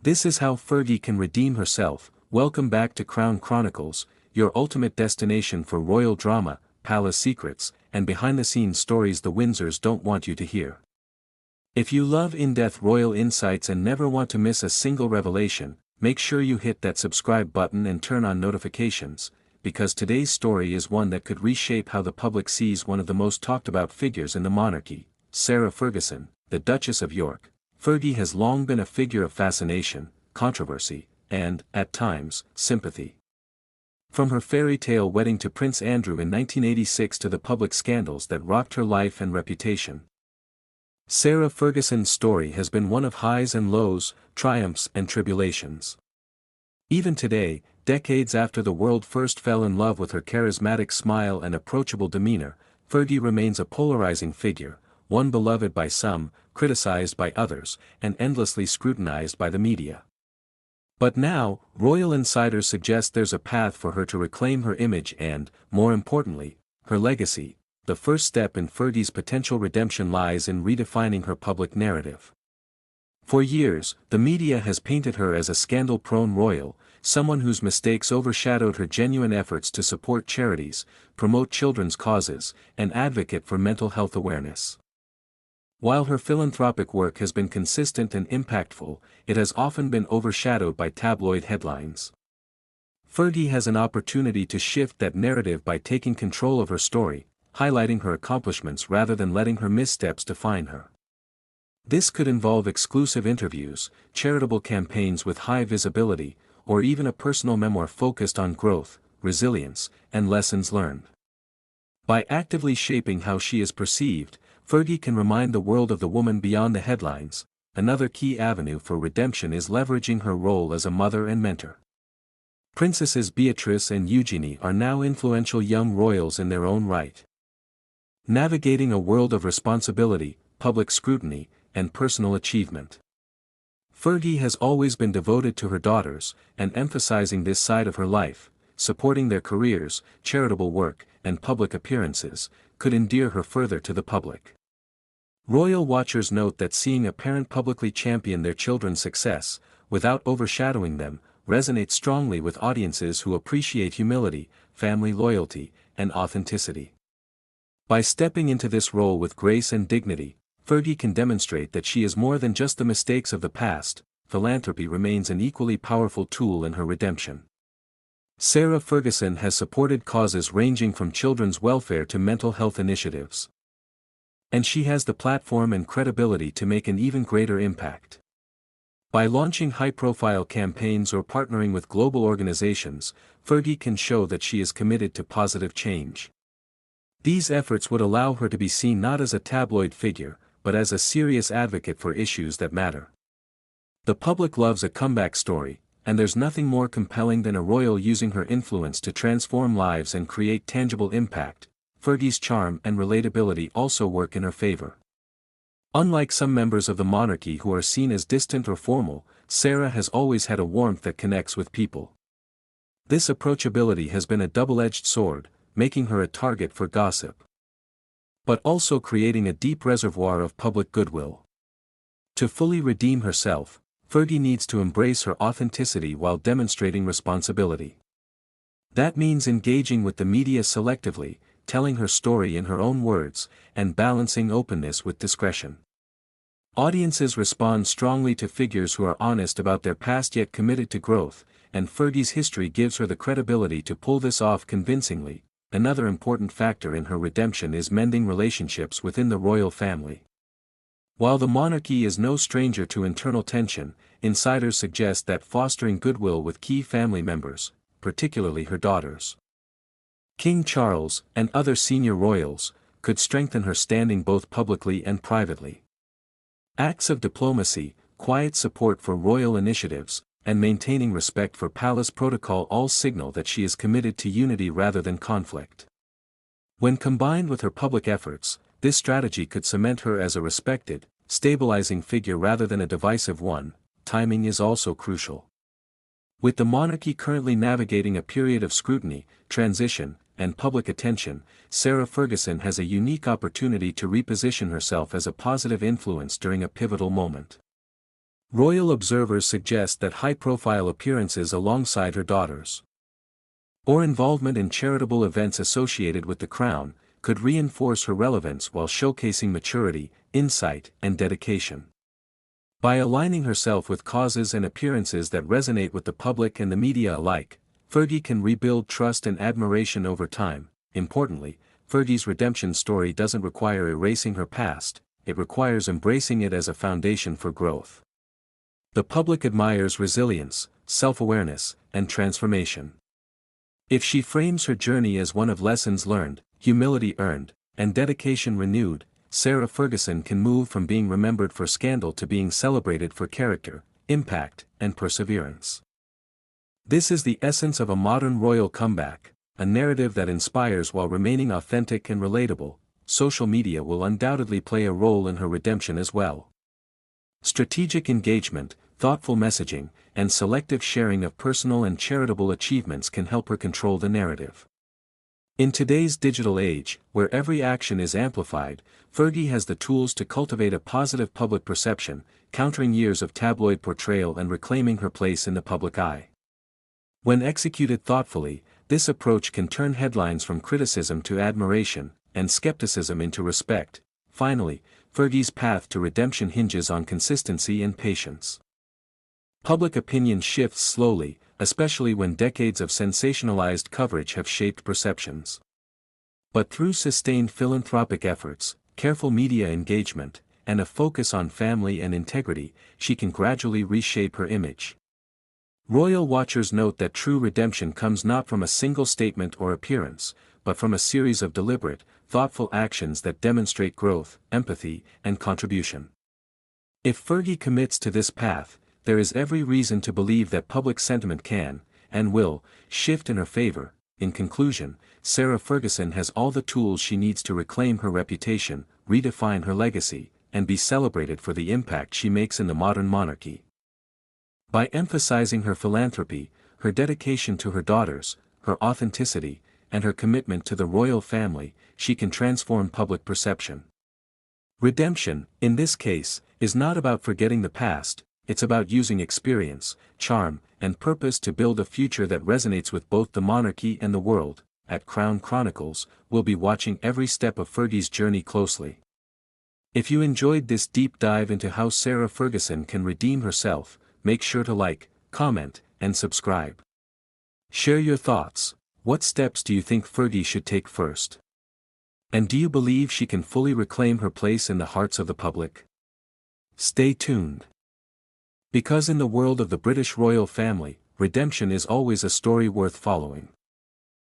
This is how Fergie can redeem herself. Welcome back to Crown Chronicles, your ultimate destination for royal drama, palace secrets, and behind-the-scenes stories the Windsors don't want you to hear. If you love in-depth royal insights and never want to miss a single revelation, make sure you hit that subscribe button and turn on notifications, because today's story is one that could reshape how the public sees one of the most talked-about figures in the monarchy, Sarah Ferguson, the Duchess of York. Fergie has long been a figure of fascination, controversy, and, at times, sympathy. From her fairy tale wedding to Prince Andrew in 1986 to the public scandals that rocked her life and reputation, Sarah Ferguson's story has been one of highs and lows, triumphs and tribulations. Even today, decades after the world first fell in love with her charismatic smile and approachable demeanor, Fergie remains a polarizing figure, one beloved by some, criticized by others, and endlessly scrutinized by the media. But now, royal insiders suggest there's a path for her to reclaim her image and, more importantly, her legacy. The first step in Fergie's potential redemption lies in redefining her public narrative. For years, the media has painted her as a scandal-prone royal, someone whose mistakes overshadowed her genuine efforts to support charities, promote children's causes, and advocate for mental health awareness. While her philanthropic work has been consistent and impactful, it has often been overshadowed by tabloid headlines. Fergie has an opportunity to shift that narrative by taking control of her story, highlighting her accomplishments rather than letting her missteps define her. This could involve exclusive interviews, charitable campaigns with high visibility, or even a personal memoir focused on growth, resilience, and lessons learned. By actively shaping how she is perceived, Fergie can remind the world of the woman beyond the headlines. Another key avenue for redemption is leveraging her role as a mother and mentor. Princesses Beatrice and Eugenie are now influential young royals in their own right. Navigating a world of responsibility, public scrutiny, and personal achievement. Fergie has always been devoted to her daughters, and emphasizing this side of her life, supporting their careers, charitable work, and public appearances, could endear her further to the public. Royal watchers note that seeing a parent publicly champion their children's success, without overshadowing them, resonates strongly with audiences who appreciate humility, family loyalty, and authenticity. By stepping into this role with grace and dignity, Fergie can demonstrate that she is more than just the mistakes of the past. Philanthropy remains an equally powerful tool in her redemption. Sarah Ferguson has supported causes ranging from children's welfare to mental health initiatives. And she has the platform and credibility to make an even greater impact. By launching high-profile campaigns or partnering with global organizations, Fergie can show that she is committed to positive change. These efforts would allow her to be seen not as a tabloid figure, but as a serious advocate for issues that matter. The public loves a comeback story, and there's nothing more compelling than a royal using her influence to transform lives and create tangible impact. Fergie's charm and relatability also work in her favor. Unlike some members of the monarchy who are seen as distant or formal, Sarah has always had a warmth that connects with people. This approachability has been a double-edged sword, making her a target for gossip, but also creating a deep reservoir of public goodwill. To fully redeem herself, Fergie needs to embrace her authenticity while demonstrating responsibility. That means engaging with the media selectively, telling her story in her own words, and balancing openness with discretion. Audiences respond strongly to figures who are honest about their past yet committed to growth, and Fergie's history gives her the credibility to pull this off convincingly. Another important factor in her redemption is mending relationships within the royal family. While the monarchy is no stranger to internal tension, insiders suggest that fostering goodwill with key family members, particularly her daughters, King Charles, and other senior royals, could strengthen her standing both publicly and privately. Acts of diplomacy, quiet support for royal initiatives, and maintaining respect for palace protocol all signal that she is committed to unity rather than conflict. When combined with her public efforts, this strategy could cement her as a respected, stabilizing figure rather than a divisive one. Timing is also crucial. With the monarchy currently navigating a period of scrutiny, transition, and public attention, Sarah Ferguson has a unique opportunity to reposition herself as a positive influence during a pivotal moment. Royal observers suggest that high-profile appearances alongside her daughters, or involvement in charitable events associated with the crown, could reinforce her relevance while showcasing maturity, insight, and dedication. By aligning herself with causes and appearances that resonate with the public and the media alike, Fergie can rebuild trust and admiration over time. Importantly, Fergie's redemption story doesn't require erasing her past, it requires embracing it as a foundation for growth. The public admires resilience, self-awareness, and transformation. If she frames her journey as one of lessons learned, humility earned, and dedication renewed, Sarah Ferguson can move from being remembered for scandal to being celebrated for character, impact, and perseverance. This is the essence of a modern royal comeback, a narrative that inspires while remaining authentic and relatable. Social media will undoubtedly play a role in her redemption as well. Strategic engagement, thoughtful messaging, and selective sharing of personal and charitable achievements can help her control the narrative. In today's digital age, where every action is amplified, Fergie has the tools to cultivate a positive public perception, countering years of tabloid portrayal and reclaiming her place in the public eye. When executed thoughtfully, this approach can turn headlines from criticism to admiration, and skepticism into respect. Finally, Fergie's path to redemption hinges on consistency and patience. Public opinion shifts slowly, especially when decades of sensationalized coverage have shaped perceptions. But through sustained philanthropic efforts, careful media engagement, and a focus on family and integrity, she can gradually reshape her image. Royal watchers note that true redemption comes not from a single statement or appearance, but from a series of deliberate, thoughtful actions that demonstrate growth, empathy, and contribution. If Fergie commits to this path, there is every reason to believe that public sentiment can, and will, shift in her favor. In conclusion, Sarah Ferguson has all the tools she needs to reclaim her reputation, redefine her legacy, and be celebrated for the impact she makes in the modern monarchy. By emphasizing her philanthropy, her dedication to her daughters, her authenticity, and her commitment to the royal family, she can transform public perception. Redemption, in this case, is not about forgetting the past, it's about using experience, charm, and purpose to build a future that resonates with both the monarchy and the world. At Crown Chronicles, we'll be watching every step of Fergie's journey closely. If you enjoyed this deep dive into how Sarah Ferguson can redeem herself, make sure to like, comment, and subscribe. Share your thoughts. What steps do you think Fergie should take first? And do you believe she can fully reclaim her place in the hearts of the public? Stay tuned. Because in the world of the British royal family, redemption is always a story worth following.